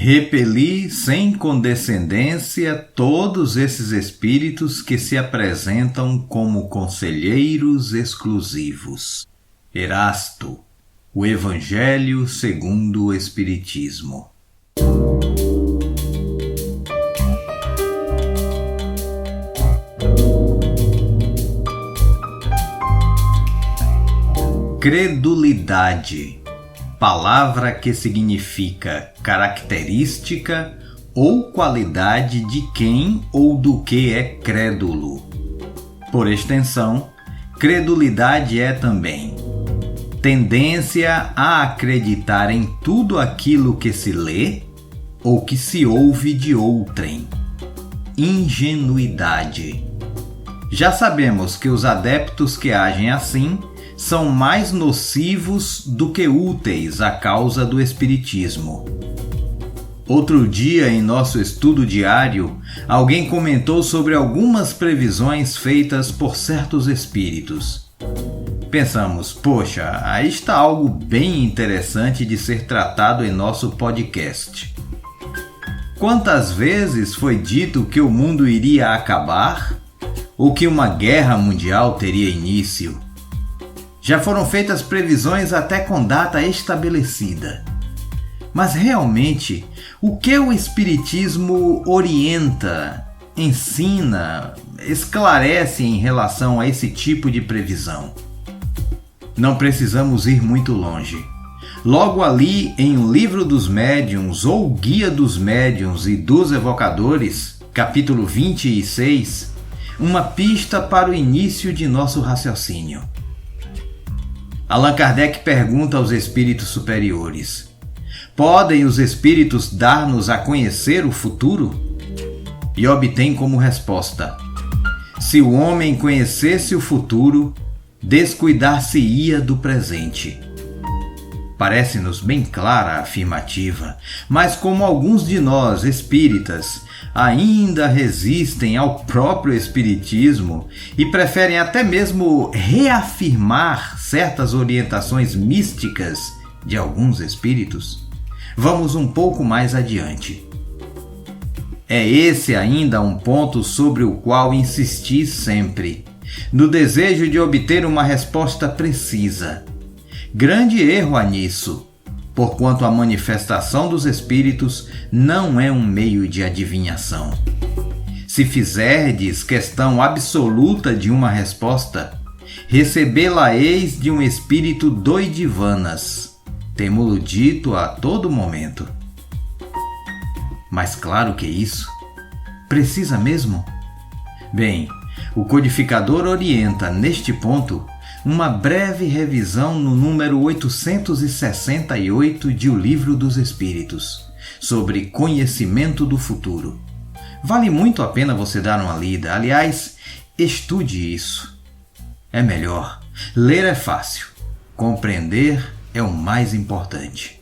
Repeli sem condescendência todos esses espíritos que se apresentam como conselheiros exclusivos. Erasto, o Evangelho segundo o Espiritismo. Credulidade, palavra que significa característica ou qualidade de quem ou do que é crédulo. Por extensão, credulidade é também tendência a acreditar em tudo aquilo que se lê ou que se ouve de outrem. Ingenuidade. Já sabemos que os adeptos que agem assim são mais nocivos do que úteis à causa do espiritismo. Outro dia, em nosso estudo diário, alguém comentou sobre algumas previsões feitas por certos espíritos. Pensamos, poxa, aí está algo bem interessante de ser tratado em nosso podcast. Quantas vezes foi dito que o mundo iria acabar? Ou que uma guerra mundial teria início? Já foram feitas previsões até com data estabelecida. Mas realmente, o que o Espiritismo orienta, ensina, esclarece em relação a esse tipo de previsão? Não precisamos ir muito longe. Logo ali, em O Livro dos Médiuns ou Guia dos Médiuns e dos Evocadores, capítulo 26, uma pista para o início de nosso raciocínio. Allan Kardec pergunta aos espíritos superiores: podem os espíritos dar-nos a conhecer o futuro? E obtém como resposta: se o homem conhecesse o futuro, descuidar-se-ia do presente. Parece-nos bem clara a afirmativa, mas como alguns de nós, espíritas, ainda resistem ao próprio espiritismo e preferem até mesmo reafirmar certas orientações místicas de alguns espíritos, vamos um pouco mais adiante. É esse ainda um ponto sobre o qual insisti sempre, no desejo de obter uma resposta precisa. Grande erro há nisso, porquanto a manifestação dos espíritos não é um meio de adivinhação. Se fizerdes questão absoluta de uma resposta, recebê-la-eis de um espírito doidivanas, temo-lo dito a todo momento. Mas claro que isso. Precisa mesmo? Bem, o codificador orienta, neste ponto, uma breve revisão no número 868 de O Livro dos Espíritos, sobre conhecimento do futuro. Vale muito a pena você dar uma lida. Aliás, estude isso. É melhor. Ler é fácil. Compreender é o mais importante.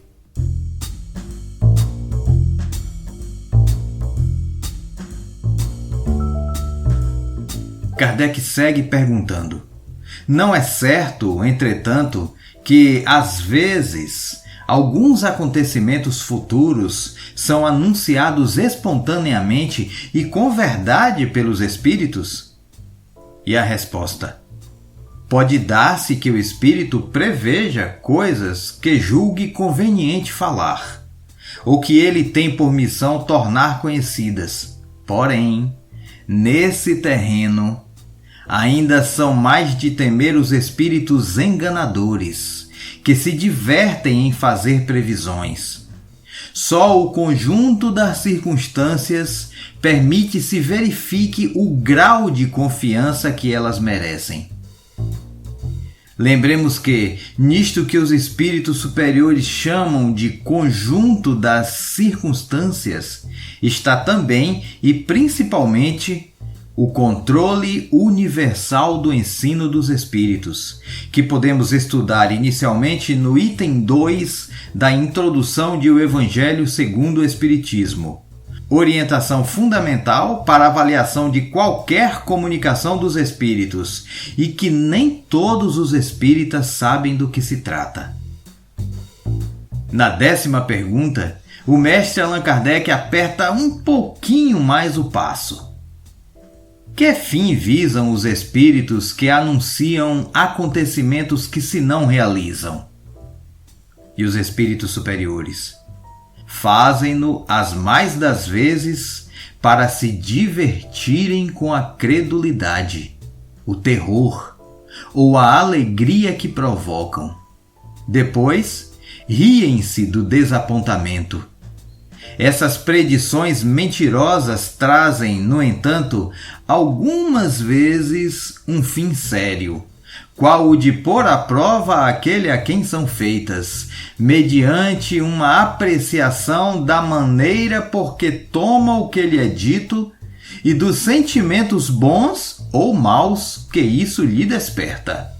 Kardec segue perguntando: não é certo, entretanto, que, às vezes, alguns acontecimentos futuros são anunciados espontaneamente e com verdade pelos espíritos? E a resposta: pode dar-se que o espírito preveja coisas que julgue conveniente falar, ou que ele tem por missão tornar conhecidas. Porém, nesse terreno, ainda são mais de temer os espíritos enganadores, que se divertem em fazer previsões. Só o conjunto das circunstâncias permite se verifique o grau de confiança que elas merecem. Lembremos que, nisto que os espíritos superiores chamam de conjunto das circunstâncias, está também e principalmente o controle universal do ensino dos espíritos, que podemos estudar inicialmente no item 2 da introdução de O Evangelho segundo o Espiritismo. Orientação fundamental para avaliação de qualquer comunicação dos espíritos, e que nem todos os espíritas sabem do que se trata. Na 10ª pergunta, o mestre Allan Kardec aperta um pouquinho mais o passo. Que fim visam os espíritos que anunciam acontecimentos que se não realizam? E os espíritos superiores fazem-no as mais das vezes para se divertirem com a credulidade, o terror ou a alegria que provocam. Depois, riem-se do desapontamento. Essas predições mentirosas trazem, no entanto, algumas vezes um fim sério, qual o de pôr à prova aquele a quem são feitas, mediante uma apreciação da maneira por que toma o que lhe é dito e dos sentimentos bons ou maus que isso lhe desperta.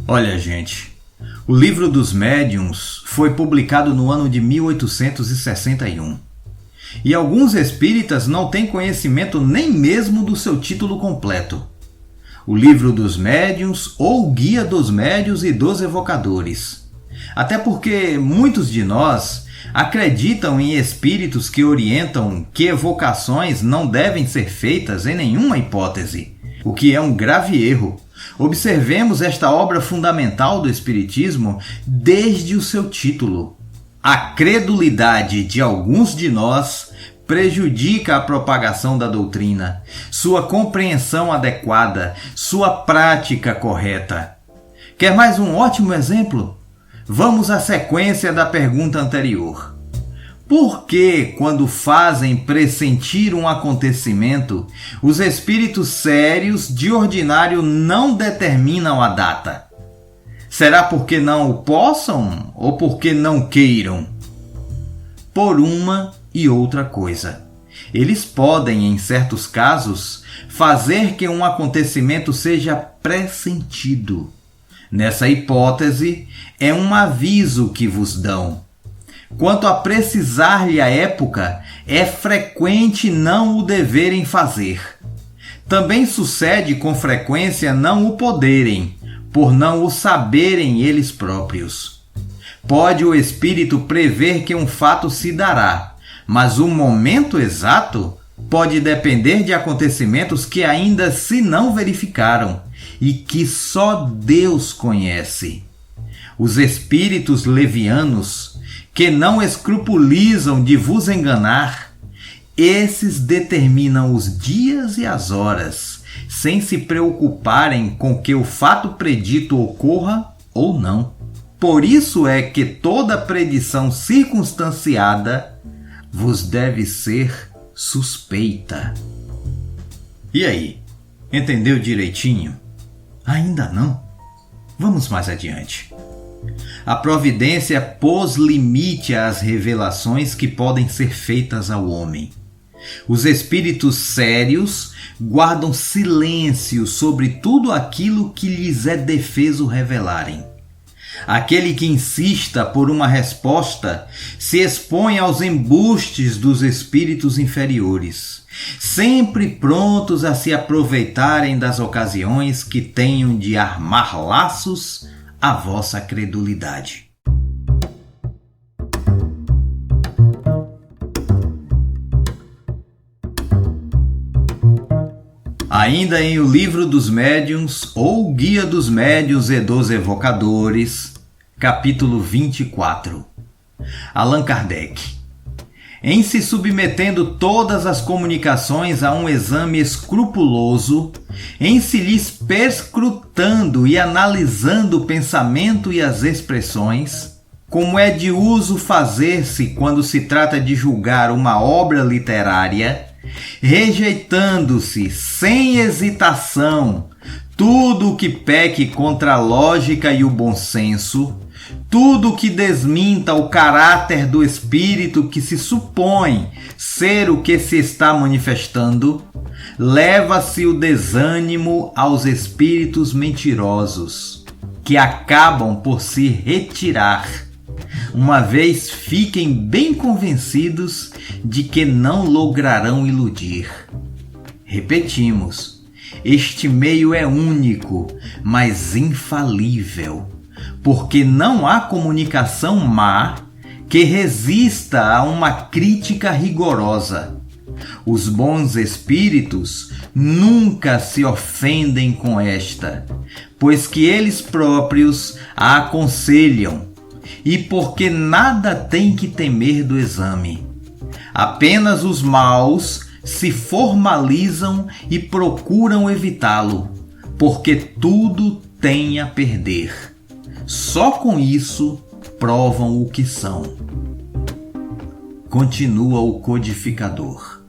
Olha, gente, o Livro dos Médiuns foi publicado no ano de 1861. E alguns espíritas não têm conhecimento nem mesmo do seu título completo. O Livro dos Médiuns ou Guia dos Médiuns e dos Evocadores. Até porque muitos de nós acreditam em espíritos que orientam que evocações não devem ser feitas em nenhuma hipótese, o que é um grave erro. Observemos esta obra fundamental do Espiritismo desde o seu título. A credulidade de alguns de nós prejudica a propagação da doutrina, sua compreensão adequada, sua prática correta. Quer mais um ótimo exemplo? Vamos à sequência da pergunta anterior. Por que, quando fazem pressentir um acontecimento, os espíritos sérios de ordinário não determinam a data? Será porque não o possam ou porque não queiram? Por uma e outra coisa. Eles podem, em certos casos, fazer que um acontecimento seja pressentido. Nessa hipótese, é um aviso que vos dão. Quanto a precisar-lhe a época, é frequente não o deverem fazer. Também sucede com frequência não o poderem, por não o saberem eles próprios. Pode o espírito prever que um fato se dará, mas o momento exato pode depender de acontecimentos que ainda se não verificaram e que só Deus conhece. Os espíritos levianos, que não escrupulizam de vos enganar, esses determinam os dias e as horas, sem se preocuparem com que o fato predito ocorra ou não. Por isso é que toda predição circunstanciada vos deve ser suspeita. E aí, entendeu direitinho? Ainda não? Vamos mais adiante. A providência pôs limite às revelações que podem ser feitas ao homem. Os espíritos sérios guardam silêncio sobre tudo aquilo que lhes é defeso revelarem. Aquele que insista por uma resposta se expõe aos embustes dos espíritos inferiores, sempre prontos a se aproveitarem das ocasiões que tenham de armar laços à vossa credulidade. Ainda em O Livro dos Médiuns ou Guia dos Médiuns e dos Evocadores, capítulo 24. Allan Kardec. Em se submetendo todas as comunicações a um exame escrupuloso, em se lhes perscrutando e analisando o pensamento e as expressões, como é de uso fazer-se quando se trata de julgar uma obra literária, rejeitando-se sem hesitação tudo o que peque contra a lógica e o bom senso, tudo o que desminta o caráter do espírito que se supõe ser o que se está manifestando, leva-se o desânimo aos espíritos mentirosos, que acabam por se retirar, uma vez fiquem bem convencidos de que não lograrão iludir. Repetimos, este meio é único, mas infalível, porque não há comunicação má que resista a uma crítica rigorosa. Os bons espíritos nunca se ofendem com esta, pois que eles próprios a aconselham, e porque nada tem que temer do exame. Apenas os maus se formalizam e procuram evitá-lo, porque tudo tem a perder. Só com isso provam o que são. Continua o codificador.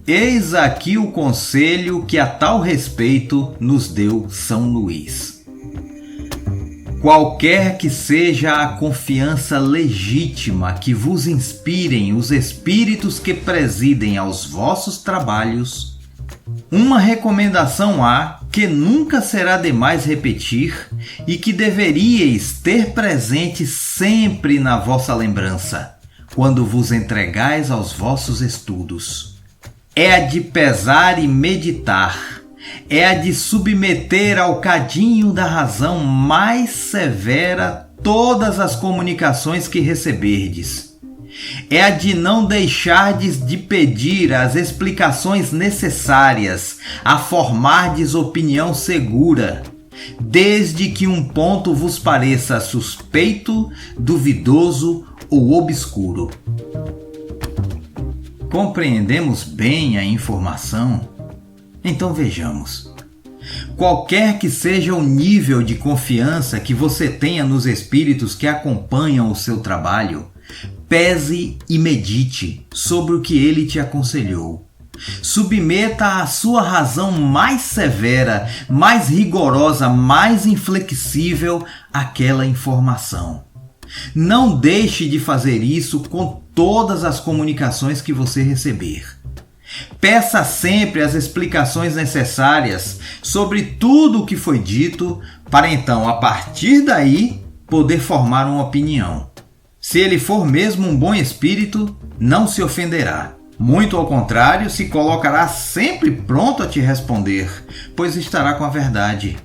Eis aqui o conselho que a tal respeito nos deu São Luís. Qualquer que seja a confiança legítima que vos inspirem os espíritos que presidem aos vossos trabalhos, uma recomendação há que nunca será demais repetir e que deveríeis ter presente sempre na vossa lembrança, quando vos entregais aos vossos estudos. É a de pesar e meditar, é a de submeter ao cadinho da razão mais severa todas as comunicações que receberdes. É a de não deixardes de pedir as explicações necessárias a formardes opinião segura, desde que um ponto vos pareça suspeito, duvidoso ou obscuro. Compreendemos bem a informação? Então vejamos. Qualquer que seja o nível de confiança que você tenha nos espíritos que acompanham o seu trabalho, pese e medite sobre o que ele te aconselhou. Submeta à sua razão mais severa, mais rigorosa, mais inflexível aquela informação. Não deixe de fazer isso com todas as comunicações que você receber. Peça sempre as explicações necessárias sobre tudo o que foi dito, para então, a partir daí, poder formar uma opinião. Se ele for mesmo um bom espírito, não se ofenderá. Muito ao contrário, se colocará sempre pronto a te responder, pois estará com a verdade.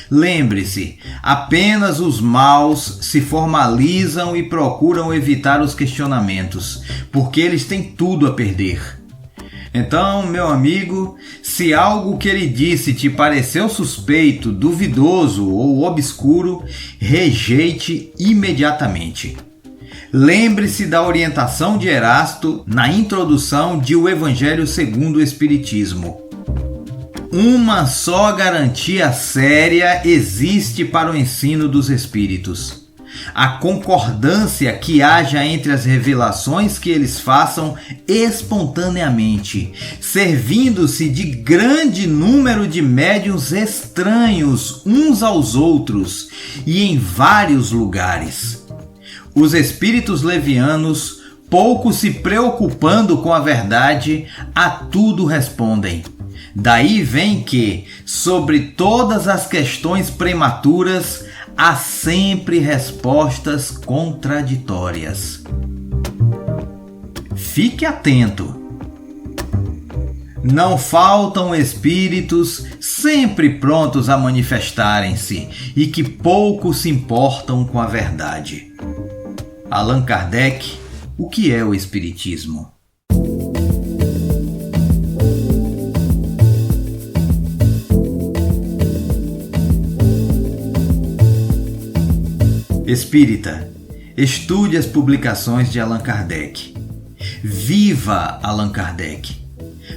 Lembre-se, apenas os maus se formalizam e procuram evitar os questionamentos, porque eles têm tudo a perder. Então, meu amigo, se algo que ele disse te pareceu suspeito, duvidoso ou obscuro, rejeite imediatamente. Lembre-se da orientação de Erasto na introdução de O Evangelho segundo o Espiritismo. Uma só garantia séria existe para o ensino dos espíritos: a concordância que haja entre as revelações que eles façam espontaneamente, servindo-se de grande número de médiuns estranhos uns aos outros e em vários lugares. Os espíritos levianos, pouco se preocupando com a verdade, a tudo respondem. Daí vem que, sobre todas as questões prematuras, há sempre respostas contraditórias. Fique atento. Não faltam espíritos sempre prontos a manifestarem-se e que pouco se importam com a verdade. Allan Kardec, o que é o Espiritismo? Espírita, estude as publicações de Allan Kardec. Viva Allan Kardec.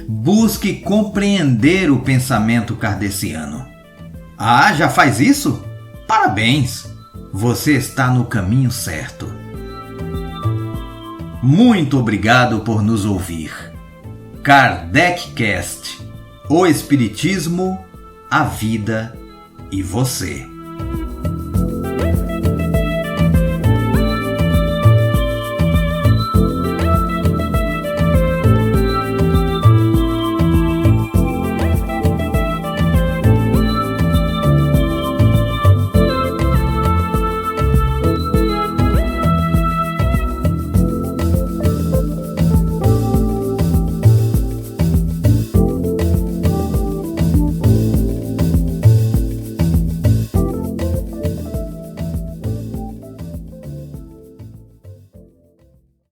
Busque compreender o pensamento kardeciano. Ah, já faz isso? Parabéns! Você está no caminho certo. Muito obrigado por nos ouvir. KardecCast, o Espiritismo, a vida e você.